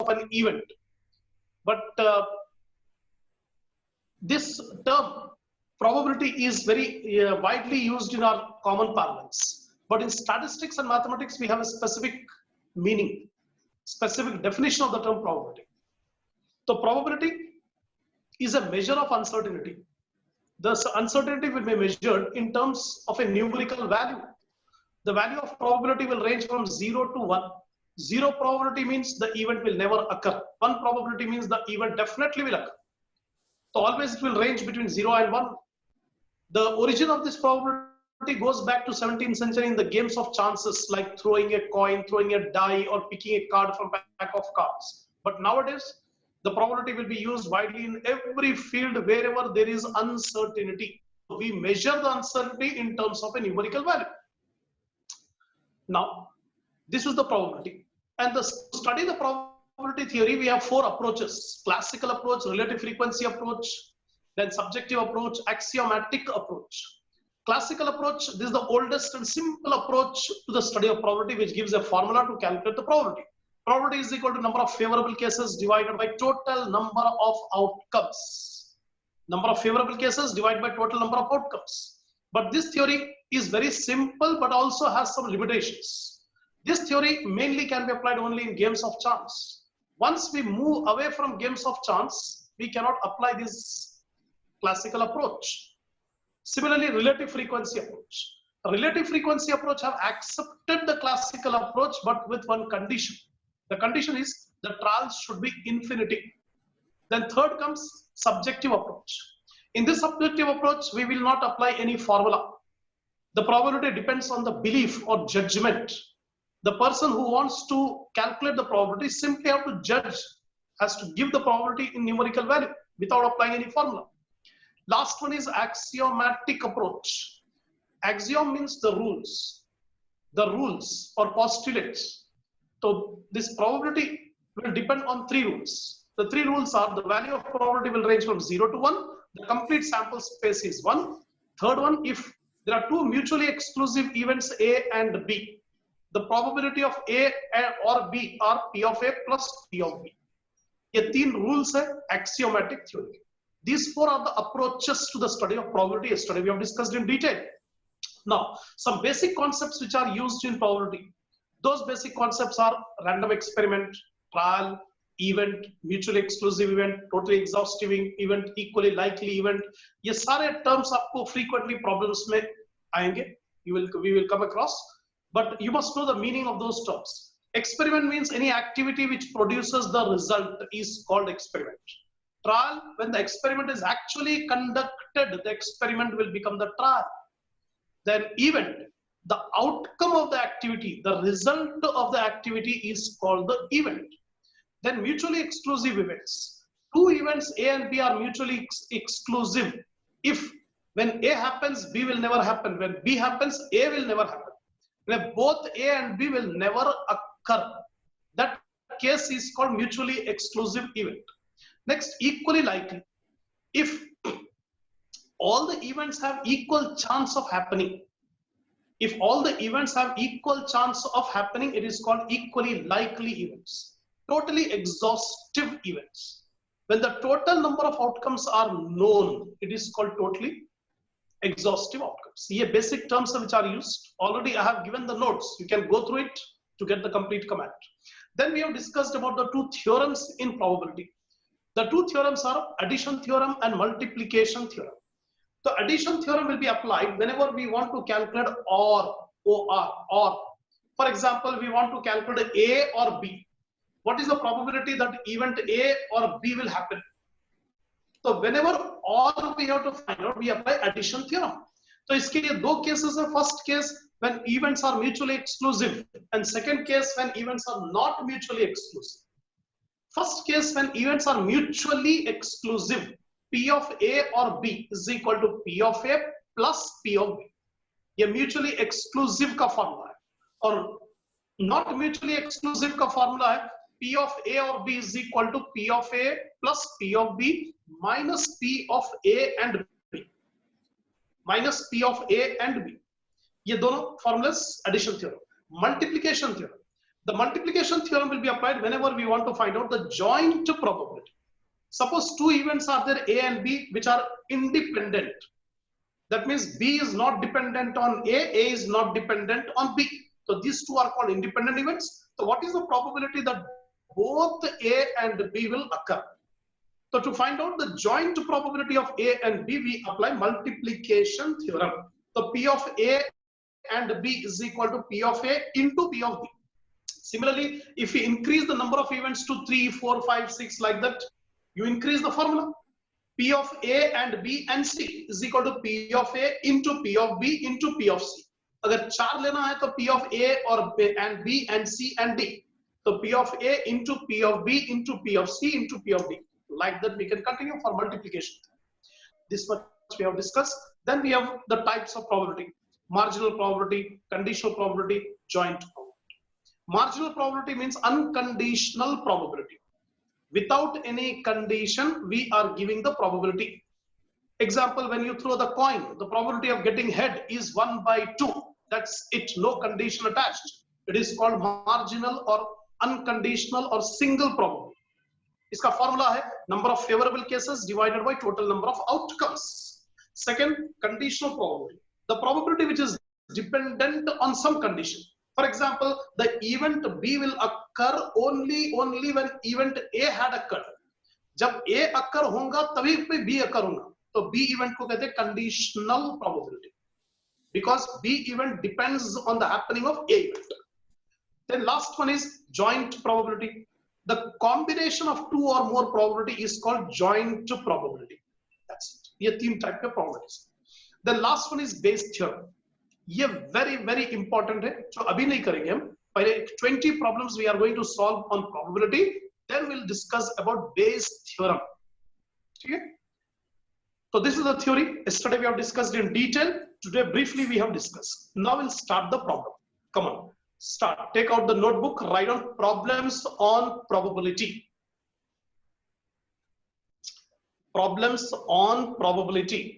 of an event. But this term probability is very widely used in our common parlance. But in statistics and mathematics, we have a specific meaning, specific definition of the term probability. So probability is a measure of uncertainty. The uncertainty will be measured in terms of a numerical value. The value of probability will range from 0 to 1. 0 probability means the event will never occur. 1 probability means the event definitely will occur. So always it will range between 0 and 1. The origin of this probability goes back to 17th century in the games of chances, like throwing a coin, throwing a die, or picking a card from pack of cards. But nowadays, the probability will be used widely in every field wherever there is uncertainty. We measure the uncertainty in terms of a numerical value. Now, this is the probability. And to study the probability theory, we have 4 approaches: classical approach, relative frequency approach, then subjective approach, axiomatic approach. Classical approach, this is the oldest and simple approach to the study of probability, which gives a formula to calculate the probability. Probability is equal to number of favorable cases divided by total number of outcomes. Number of favorable cases divided by total number of outcomes. But this theory is very simple, but also has some limitations. This theory mainly can be applied only in games of chance. Once we move away from games of chance, we cannot apply this classical approach. Similarly, relative frequency approach. The relative frequency approach have accepted the classical approach, but with one condition. The condition is the trials should be infinity. Then third comes subjective approach. In this subjective approach, we will not apply any formula. The probability depends on the belief or judgment. The person who wants to calculate the probability simply have to judge, has to give the probability in numerical value without applying any formula. Last one is axiomatic approach. Axiom means the rules or postulates. So this probability will depend on 3 rules. The 3 rules are: the value of probability will range from 0 to 1. The complete sample space is 1. Third one, if there are 2 mutually exclusive events A and B, the probability of A or B are P of A plus P of B. ये 3 rules है axiomatic theory. These 4 are the approaches to the study of probability, a study we have discussed in detail. Now, some basic concepts which are used in probability. Those basic concepts are random experiment, trial, event, mutually exclusive event, totally exhaustive event, equally likely event. ये सारे terms आपको frequently problems में आएंगे. We will come across. But you must know the meaning of those terms. Experiment means any activity which produces the result is called experiment. Trial, when the experiment is actually conducted, the experiment will become the trial. Then event, the outcome of the activity, the result of the activity is called the event. Then mutually exclusive events. 2 events A and B are mutually exclusive. If when A happens, B will never happen. When B happens, A will never happen. When both A and B will never occur, that case is called mutually exclusive event. Next, equally likely. If all the events have equal chance of happening, if all the events have equal chance of happening, it is called equally likely events. Totally exhaustive events. When the total number of outcomes are known, it is called totally exhaustive outcomes. ये basic terms which are used. Already I have given the notes. You can go through it to get the complete command. Then we have discussed about the 2 theorems in probability. The 2 theorems are addition theorem and multiplication theorem. The addition theorem will be applied whenever we want to calculate or. For example, we want to calculate A or B. What is the probability that event A or B will happen? So whenever or we have to find out, we apply addition theorem. So इसके लिए 2 cases है. First case when events are mutually exclusive, and second case when events are not mutually exclusive. First case when events are mutually exclusive, P of A or B is equal to P of A plus P of B. ये mutually exclusive का formula है. और not mutually exclusive का formula है P of A or B is equal to P of A plus P of B minus P of A and B. Minus P of A and B. ये दोनों formulas addition theorem. Multiplication theorem. The multiplication theorem will be applied whenever we want to find out the joint probability. Suppose two events are there, A and B, which are independent. That means B is not dependent on A is not dependent on B. So these two are called independent events. So what is the probability that both A and B will occur? So to find out the joint probability of A and B, we apply multiplication theorem. So P of A and B is equal to P of A into P of B. Similarly, if we increase the number of events to 3, 4, 5, 6 like that, you increase the formula. P of A and B and C is equal to P of A into P of B into P of C. अगर चार लेना है तो P of A और and B and C and D. So P of A into P of B into P of C into P of D. Like that, we can continue for multiplication. This much we have discussed. Then we have the types of probability: marginal probability, conditional probability, joint probability. Marginal probability means unconditional probability. Without any condition, we are giving the probability. Example, when you throw the coin, the probability of getting head is 1/2. That's it, no condition attached. It is called marginal or unconditional or single probability. इसका formula है number of favorable cases divided by total number of outcomes. Second, conditional probability. The probability which is dependent on some condition. For example, the event B will occur only when event A had occurred. जब A occur होगा तभी पे B occur होगा. तो B event को कहते हैं conditional probability, because B event depends on the happening of A event. Then last one is joint probability. The combination of two or more probability is called joint probability. That's it. ये तीन type के probabilities. Then last one is Bayes theorem. ये very important है, जो अभी नहीं करेंगे हम. पहले 20 problems we are going to solve on probability. Then we'll discuss about Bayes theorem. ठीक है? So this is the theory. Yesterday we have discussed in detail. Today briefly we have discussed. Now we'll start the problem. Come on, start. Take out the notebook. Write on problems on probability. Problems on probability.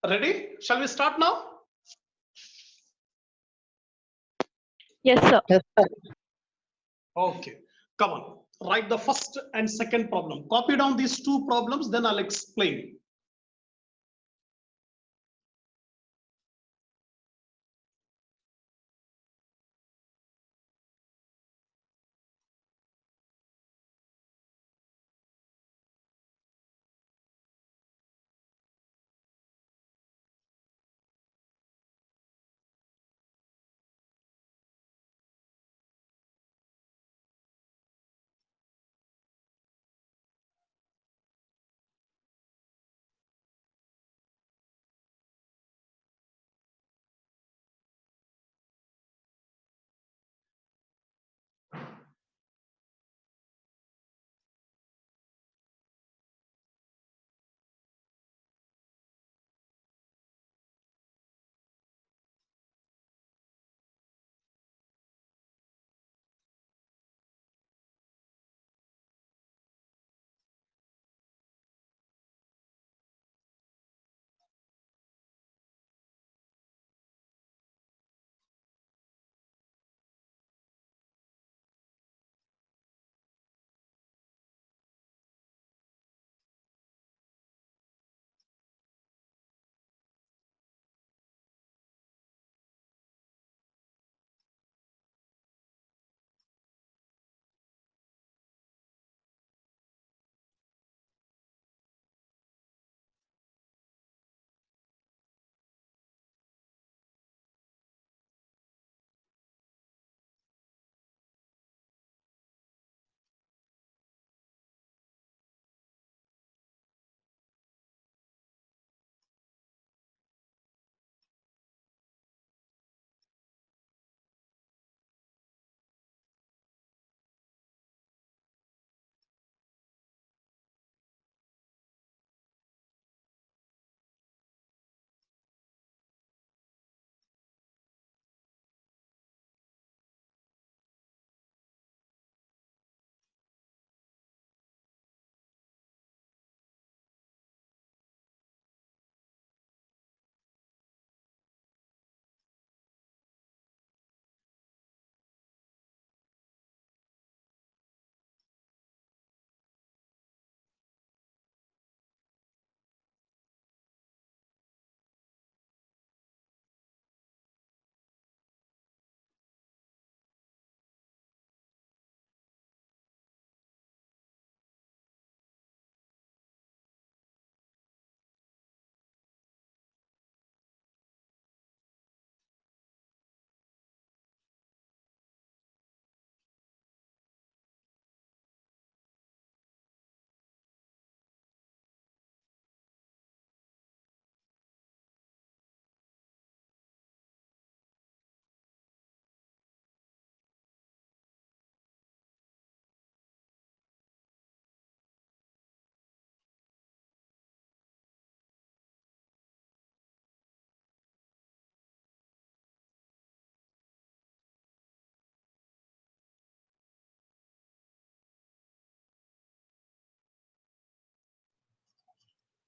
Ready? Shall we start now? Yes, sir. Yes, sir. Okay, come on. Write the first and second problem. Copy down these two problems, then I'll explain.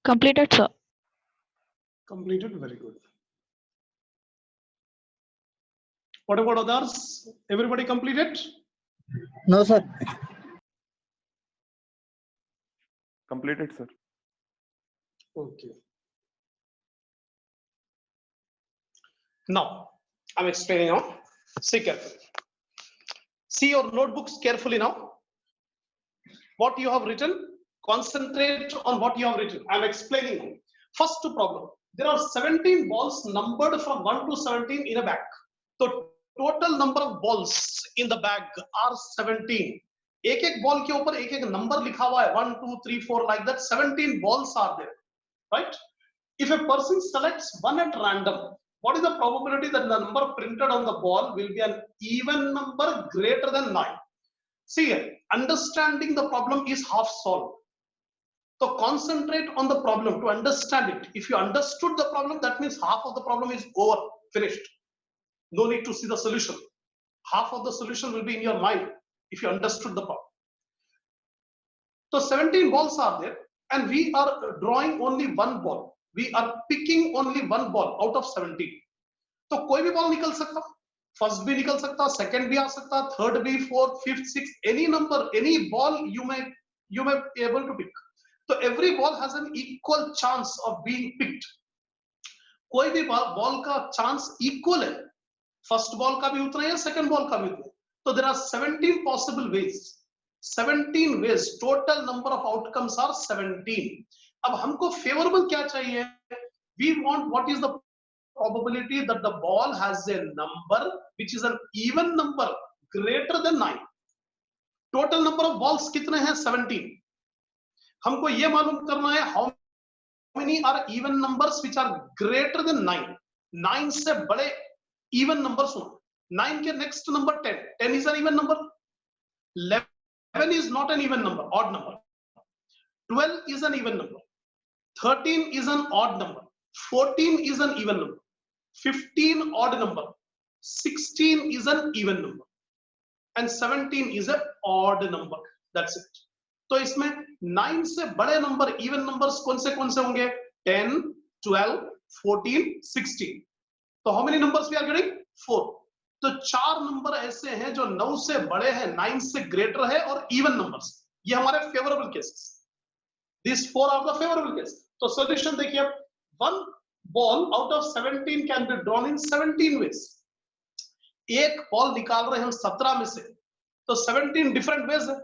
Completed, sir. Completed, very good. What about others? Everybody completed? No, sir. Completed, sir. Okay. Now, I'm explaining now. See carefully. See your notebooks carefully now. What you have written, concentrate on what you have written. I'm explaining now. First problem. There are 17 balls numbered from 1 to 17 in a bag. So total number of balls in the bag are 17. एक एक ball के ऊपर एक एक number लिखा हुआ है 1 2 3 4 like that 17 balls are there, right? If a person selects one at random, what is the probability that the number printed on the ball will be an even number greater than 9? See here, understanding the problem is half solved. So concentrate on the problem to understand it. If you understood the problem, that means half of the problem is over, finished. No need to see the solution. Half of the solution will be in your mind if you understood the problem. So 17 balls are there and we are drawing only one ball. We are picking only one ball out of 17. तो कोई भी ball निकल सकता, first भी निकल सकता, second भी आ सकता, थर्ड भी, fourth, fifth, sixth, any number, any ball you may be able to pick. So every ball has an equal chance of being picked. कोई भी बॉल का चांस इक्वल है, फर्स्ट बॉल का भी उतना है, सेकंड बॉल का भी उतना है. तो there are 17 possible ways. 17 ways. Total number of outcomes are 17. अब हमको favorable क्या चाहिए? We want what is the probability that the ball has a number which is an even number greater than 9. Total number of balls कितने हैं? 17. हमको ये मालूम करना है how many are even numbers which are greater than 9. 9 से बड़े even numbers हों. 9 के next number 10. 10 is an even number. 11 is not an even number, odd number. 12 is an even number. 13 is an odd number. 14 is an even number. 15 odd number. 16 is an even number. And 17 is an odd number. That's it. तो इसमें 9 से बड़े number even numbers कौन से होंगे? 10, 12, 14, 16. तो how many numbers we are getting? 4. तो 4 number ऐसे हैं जो 9 से बड़े हैं, 9 से ग्रेटर है और इवन नंबर्स. ये हमारे favourable cases. These 4 are the favorable cases. तो सॉल्यूशन देखिए, one ball out of 17 can be drawn in 17 ways. एक बॉल निकाल रहे हैं हम 17 में से, तो 17 different ways है.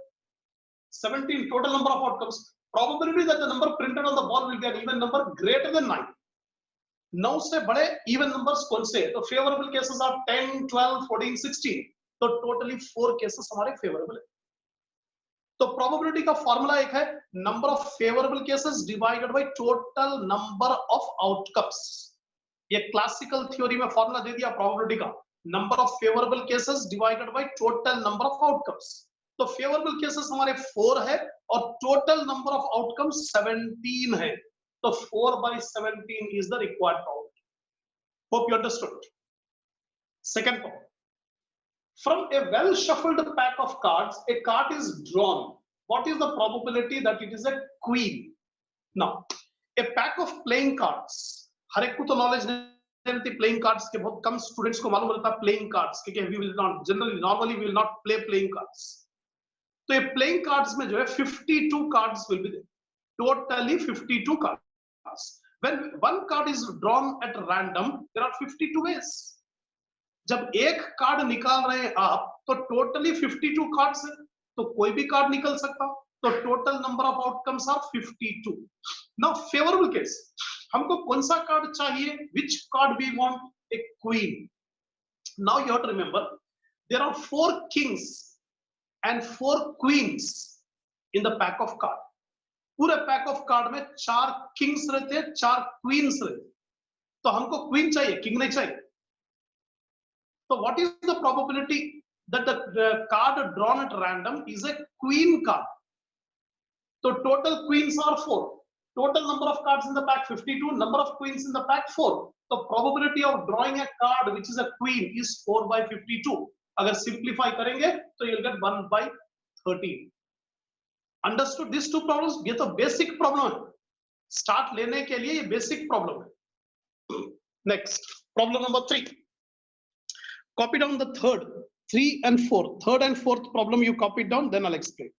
17 total number of outcomes. Probability that the number printed on the ball will be an even number greater than 9. 9 से बड़े even numbers कौन से? तो favorable cases are 10, 12, 14, 16. तो totally 4 cases हमारे favorable है. तो probability का formula एक है number of favorable cases divided by total number of outcomes. ये classical theory में formula दे दिया probability का. Number of favorable cases divided by total number of outcomes. तो फेवरेबल केसेस हमारे 4 है और टोटल नंबर ऑफ आउटकम्स 17 है. तो 4/17 is the required probability. Hope you understood. Second point. From a well shuffled pack of cards, a card is drawn. What is the probability that it is a queen? Now, a pack of playing cards. हर एक को तो knowledge नहीं रहती playing cards के, बहुत कम students को मालूम रहता है प्लेइंग कार्ड्स, क्योंकि we will not generally normally we will not play playing cards. तो ये प्लेइंग कार्ड्स में जो है 52 cards will be there, totally 52 cards. When one card is drawn at random there are 52 ways. जब एक card निकाल रहे हैं आप तो टोटली 52 कार्ड्स है, तो कोई भी कार्ड निकल सकता, तो total number of outcomes are 52. Now favourable case, हमको कौन सा कार्ड चाहिए? Which card we want? A queen. Now you have to remember there are 4 kings and 4 queens in the pack of card. पूरे pack of card में 4 Kings रहते हैं, 4 queen's रहते हैं. तो हमको क्वीन चाहिए, किंग नहीं चाहिए. तो what is the probability that the card drawn at random is a queen card? तो total queens are 4. Total number of cards in the pack 52, number of queens in the pack 4. तो probability of drawing a card which is a queen is 4/52. अगर simplify करेंगे तो you'll get 1/13. Understood this 2 problems? ये तो basic problem है. Start लेने के लिए ये बेसिक प्रॉब्लम है। Next problem number 3, copy down the third, 3 and 4, third and fourth problem you copy down, then I'll explain.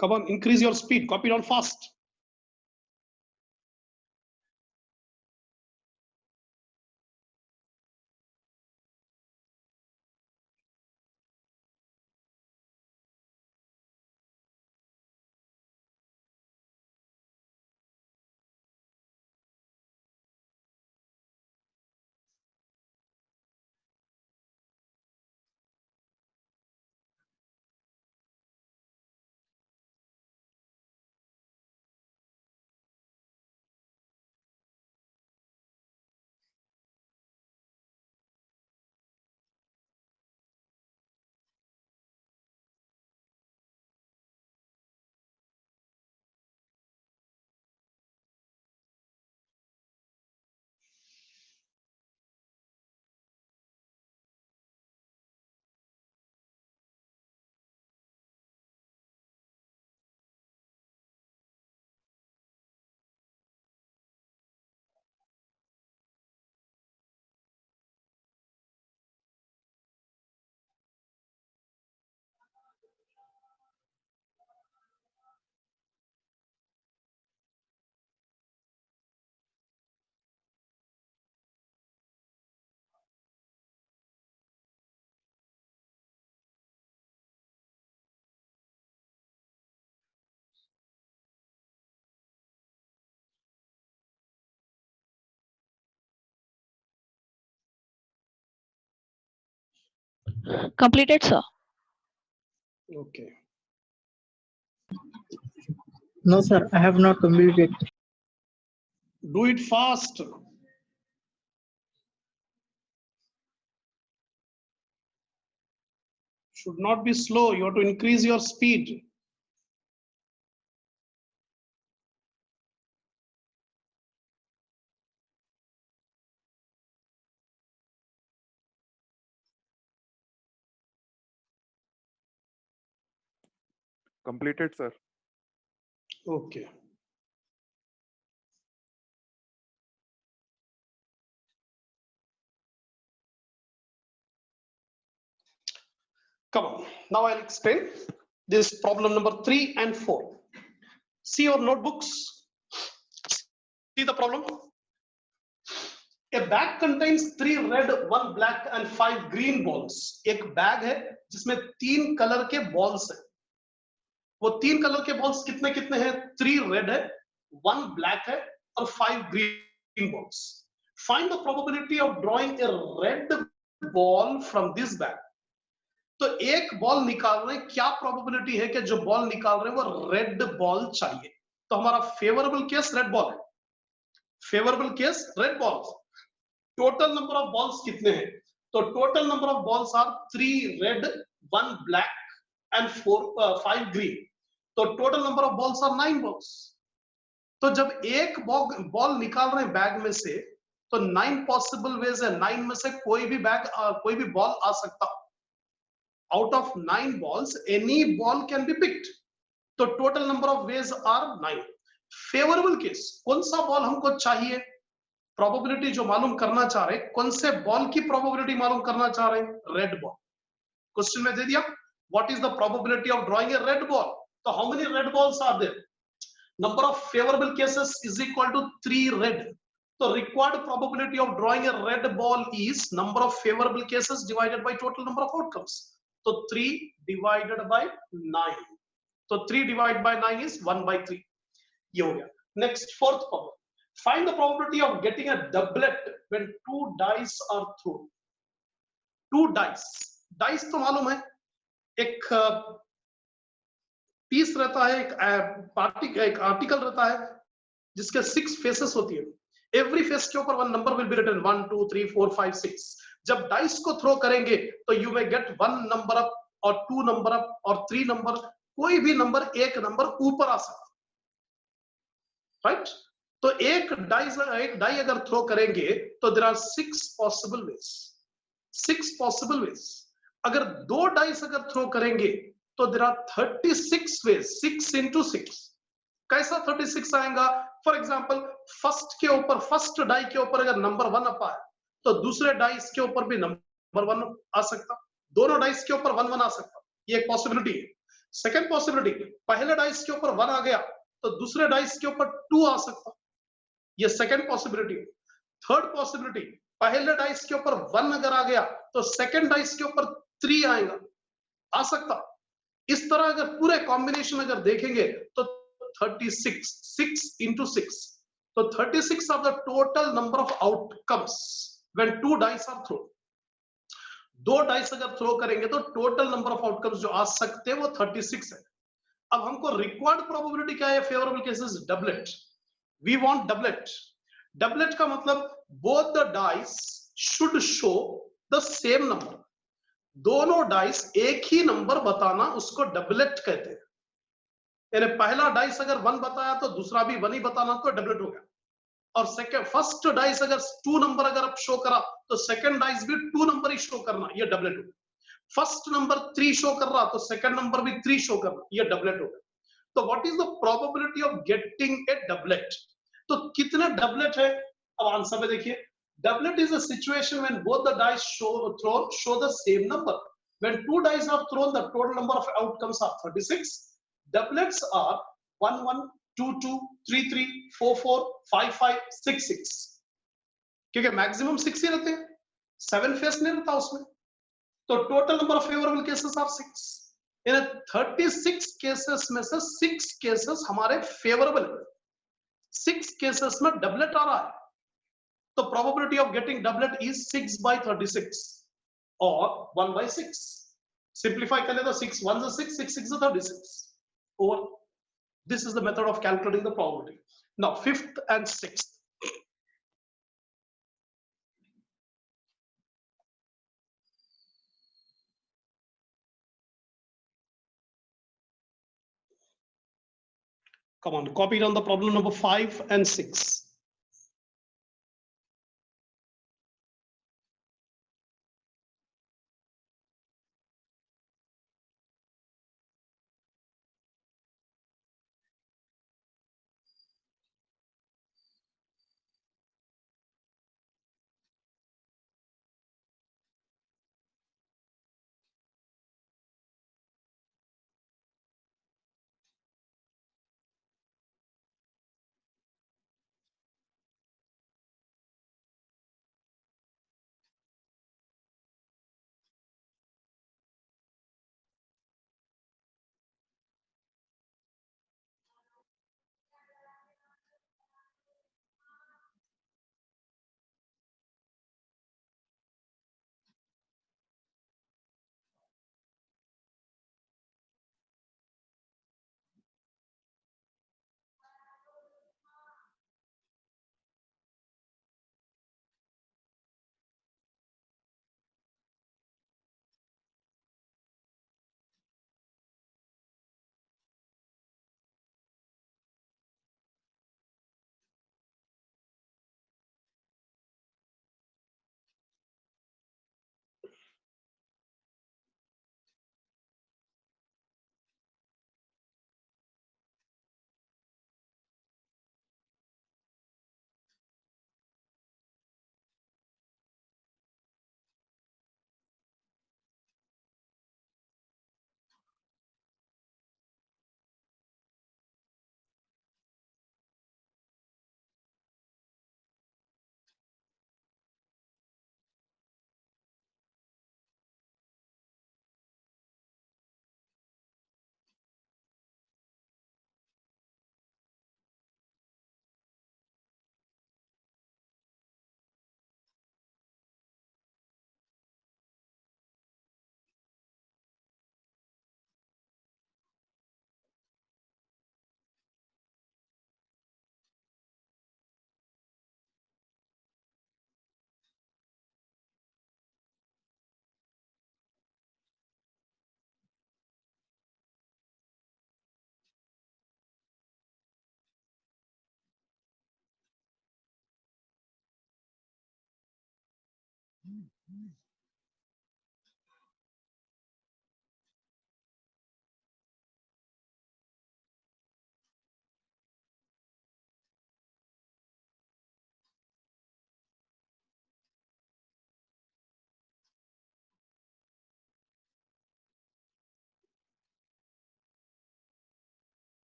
Come on, increase your speed, copy down fast. Completed, sir. Okay. No, sir, I have not completed. Do it fast. Should not be slow. You have to increase your speed. Completed, sir. Okay. Come on. Now I'll explain this problem number 3 and 4. See your notebooks. See the problem. A bag contains 3 red, 1 black and 5 green balls. एक bag है जिसमें 3 colour के balls हैं. वो 3 colour के balls कितने कितने हैं? 3 रेड है, 1 ब्लैक है और 5 green balls. Find the probability of drawing a red ball from this bag. तो एक बॉल निकाल रहे हैं, क्या प्रोबेबिलिटी है कि जो बॉल निकाल रहे हैं वो रेड बॉल चाहिए? तो हमारा फेवरेबल केस रेड बॉल है. Favourable case red ball. Total number of balls कितने हैं? तो total number of balls are 3 red, 1 black and 5 green. तो total number of balls are 9 balls. तो जब एक बॉल निकाल रहे हैं बैग में से, तो 9 पॉसिबल वेज है. 9 में से कोई भी बॉल आ सकता. Out of 9 balls, any ball can be picked. तो total number of ways are 9. Favorable case, कौन सा बॉल हमको चाहिए? Probability जो मालूम करना चाह रहे, कौन से बॉल की probability मालूम करना चाह रहे? Red ball. Question में दे दिया. What is the probability of drawing a red ball? तो how many red balls are there? Number of favorable cases is equal to 3 red. So required probability of drawing a red ball is number of favorable cases divided by total number of outcomes. So 3 divided by 9. तो 3 divide by 9 is 1/3, ये हो गया। Next fourth problem, find the probability of getting a doublet when two dice are thrown. Two dice, dice तो मालूम है, एक piece रहता है, एक आर्टिकल रहता है जिसके 6 फेसेस होती है। एवरी फेस के ऊपर one number will be written 1 2 3 4 5 6। जब डाइस को थ्रो करेंगे तो you may gate 1 number up और 2 नंबर अप और 3 नंबर, कोई भी नंबर एक नंबर ऊपर आ सकता, राइट? तो एक डाई अगर थ्रो करेंगे तो there are 6 possible ways, 6 possible ways. अगर 2 डाइस अगर थ्रो करेंगे तो देयर आर 36 वेज, 6 into 6। कैसा 36 आएगा? फॉर एग्जाम्पल फर्स्ट के ऊपर, फर्स्ट डाई के ऊपर अगर नंबर 1 अपा है तो दूसरे डाइस के ऊपर भी नंबर 1 आ सकता, दोनों डाइस के ऊपर 1 1 आ सकता, ये एक पॉसिबिलिटी है। सेकंड पॉसिबिलिटी, पहले डाइस के ऊपर 1 आ गया तो दूसरे डाइस के ऊपर 2 आ सकता, ये सेकंड पॉसिबिलिटी है। थर्ड पॉसिबिलिटी, पहले डाइस के ऊपर 1 अगर आ गया तो सेकंड डाइस के ऊपर 3 आएगा, आ सकता। इस तरह अगर पूरे कॉम्बिनेशन अगर देखेंगे तो 36, 6 into 6, तो 36 are the total number of outcomes when 2 dice are thrown। 2 dice अगर थ्रो करेंगे तो टोटल नंबर ऑफ आउटकम्स जो आ सकते हैं वो 36 है। अब हमको रिक्वायर्ड प्रोबेबिलिटी क्या है favourable cases? Doublet, we want doublet. Doublet का मतलब both the dice should show the same number, दोनों डाइस एक ही नंबर बताना, उसको डबलेट कहते हैं। यानी पहला डाइस अगर 1 बताया तो दूसरा भी 1 ही बताना, तो डबलेट हो गया। और सेकंड, फर्स्ट डाइस अगर 2 नंबर अगर शो करा तो सेकंड डाइस भी 2 नंबर ही शो करना, ये डबलेट हो गया। फर्स्ट नंबर 3 शो कर रहा तो सेकंड नंबर भी 3 शो करना, ये डबलेट हो गया। तो what is the probability of getting a doublet? तो कितने डबलेट है? अब आंसर में देखिए, doublet is a situation when both the dice show the same number. When 2 dice are thrown, the total number of outcomes are 36. Doublets are 1 1 2 2 3 3 4 4 5 5 6 6, क्योंकि maximum 6 ही रहते हैं, 7 face नहीं रहता उसमें। तो total number of favourable cases are 6। इन 36 cases में से 6 केसेस हमारे फेवरेबल है, 6 केसेस में डबलेट आ रहा है। तो probability of getting doublet is 6/36 और 1/6। सिंप्लीफाई कर ले तो 6 1 is 6, 6 6 is 36 over। This is the method of calculating the probability. Now fifth and sixth, come on, copy down the problem number 5 and 6.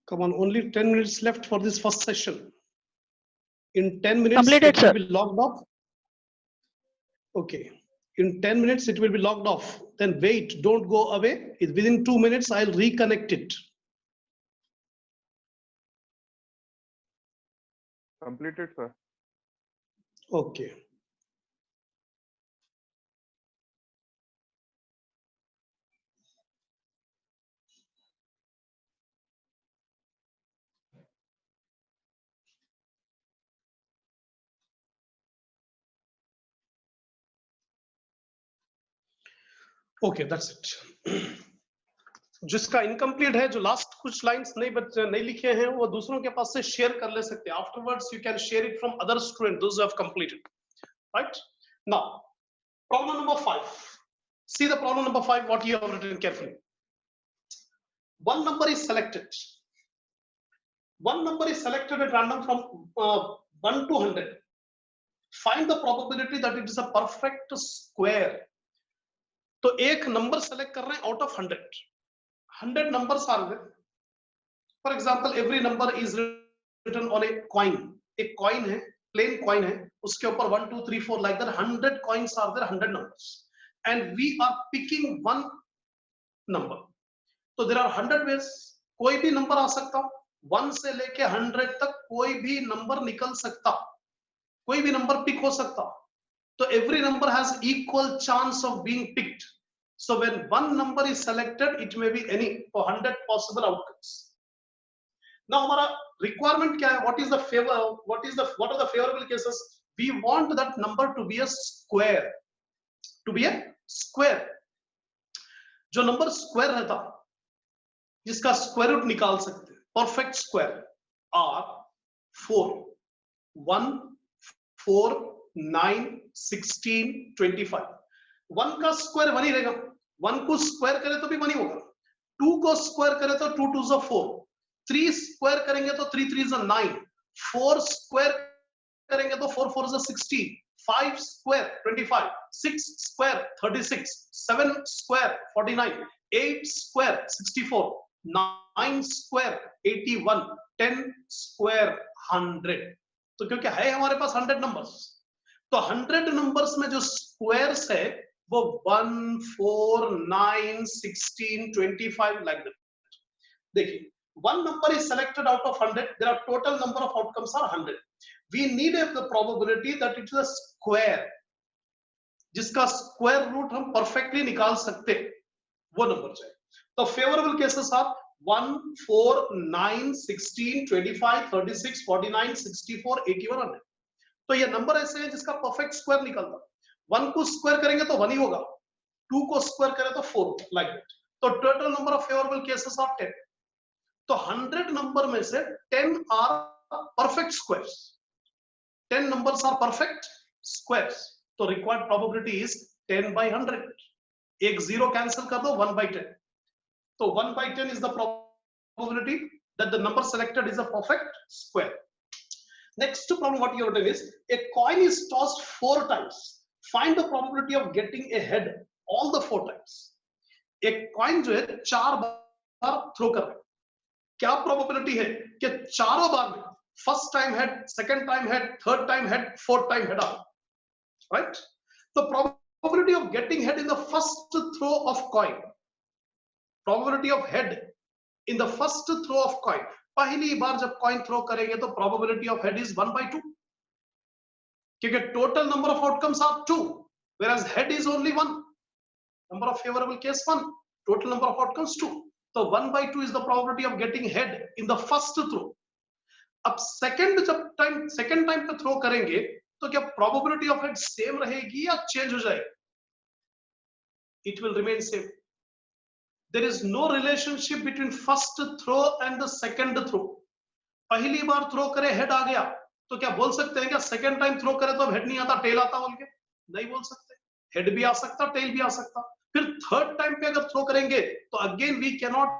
Come on, only 10 minutes left for this first session. In 10 minutes, Completed, it will sir. be logged off. Okay. In 10 minutes, it will be logged off. Then wait, don't go away. Within 2 minutes, I'll reconnect it. Completed, sir. Okay. Okay, that's it. जिसका incomplete है, जो last कुछ lines नहीं लिखे हैं, वो दूसरों के पास से शेयर कर ले सकते हैं. Afterwards you can share it from other student those who have completed. Right now problem number 5. See the problem number 5, what you have written carefully. One number is selected. One number is selected at random from 1 to 100. Find the probability that it is a perfect square. तो एक number select कर रहे हैं out of 100. 100 numbers are there. For example, every number is written on a coin. एक coin है, plain coin है, उसके ऊपर 1 2 3 4 like that 100 coins are there, 100 numbers, and we are picking one number. तो there are 100 ways. कोई भी number आ सकता, 1 से लेके 100 तक कोई भी नंबर निकल सकता, कोई भी नंबर पिक हो सकता. तो every number has equal chance of being picked. So when one number is selected, it may be any for 100 possible outcomes. Now हमारा requirement क्या है? What is the favor? What are the favorable cases? We want that number to be a square. To be a square. जो number square रहता, जिसका square root निकाल सकते हैं, perfect square are 4, 1, 4, 9, 16, 25. 1 का स्क्वायर 1 ही रहेगा. 1 को स्क्वायर करें तो भी 1 ही होगा. 2 को स्क्वायर करें तो 2 2 4. 3 स्क्वायर करेंगे तो 3 3 9. 4 स्क्वायर करेंगे तो 4 4 16. 5 square 25. 6 square 36. 7 square 49. 8 square 64. 9 square 81. 10 square 100. तो क्योंकि है हमारे पास 100 नंबर्स, तो 100 नंबर्स में जो स्क्वायर्स है वो 1, 4, 9, 16, 25 like that. देखिए, one number is selected out of 100. There are total number of outcomes are 100. We need the probability that it is a square, जिसका स्क्वायर रूट हम परफेक्टली निकाल सकते, वो नंबर चाहिए. तो फेवरेबल केसेस आर 1, 4, 9, 16, 25, 36, 49, 64, 81, 100. तो ये नंबर ऐसे हैं जिसका परफेक्ट स्क्वायर निकलता. 1 को स्क्वायर करेंगे तो 1 ही होगा, 2 को स्क्वायर करें तो 4 लाइक दैट. तो total number of favourable cases are 10. तो 100 नंबर में से 10 are perfect squares. 10 numbers are perfect squares. तो रिक्वायर्ड प्रोबेबिलिटी इज 10 by 100. एक 0 कैंसिल कर दो, 1 by 10. तो 1 by 10 is the probability that the number selected is a perfect square. Next problem what you have done is a coin is tossed 4 times. Find the probability of getting a head all the 4 times. एक coin जो है 4 बार throw कर रहा है, क्या probability है कि चारों बार में first time head, second time head, third time head, fourth time head आ, राइट? तो probability of getting head in the first throw of coin, probability of head in the first throw of coin, पहली बार जब coin throw करेंगे तो probability of head is 1 by 2, क्योंकि total number of outcomes are 2 whereas head is only 1. number of favorable case 1, total number of outcomes 2. So 1/2 is the probability of getting head in the first throw. अब second time पे throw करेंगे तो क्या probability of head same रहेगी या change हो जाएगी? It will remain same. There is no relationship between first throw and the second throw. पहली बार थ्रो करे हेड आ गया तो क्या बोल सकते हैं क्या सेकंड टाइम थ्रो करे तो अब हेड नहीं आता टेल आता बोल के? नहीं बोल सकते, हेड भी आ सकता टेल भी आ सकता. फिर थर्ड टाइम पे अगर थ्रो करेंगे तो again we can not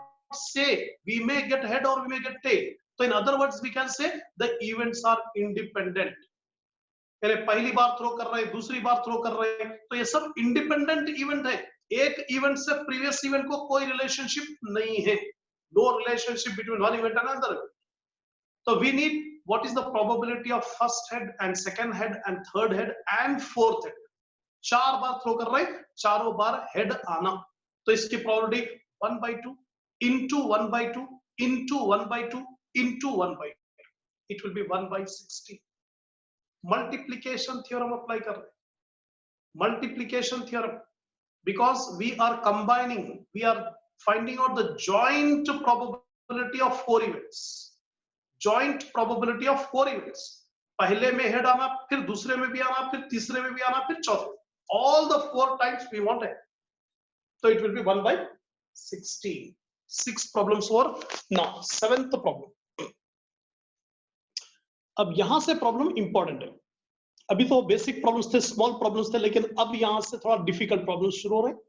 say we may get head और वी मे गेट टेल. तो in other words we can say the events are independent. पहली बार थ्रो कर रहे हैं, दूसरी बार थ्रो कर रहे हैं, तो ये सब इंडिपेंडेंट इवेंट है. एक इवेंट से प्रीवियस इवेंट को कोई रिलेशनशिप नहीं है. No relationship between one event and other. So we need what is the probability of first head and second head and third head and fourth head. 4 बार throw कर रहे हैं, चारों बार हेड आना. तो इसकी probability 1/2 into 1/2 into 1/2 into 1/2. It will be 1/60. Multiplication theorem apply कर रहे हैं. Multiplication theorem, because we are combining, we are finding out the joint probability of 4 events. Joint probability of 4 events. पहले में हेड आना, फिर दूसरे में भी आना, फिर तीसरे में भी आना, फिर चौथे. All the 4 times we want it. So it will be 1/60. 6 problems over. Now 7th problem. अब यहां से प्रॉब्लम इंपॉर्टेंट है. अभी तो बेसिक प्रॉब्लम्स थे, स्मॉल प्रॉब्लम्स थे, लेकिन अब यहां से थोड़ा डिफिकल्ट प्रॉब्लम्स शुरू हो रहे हैं.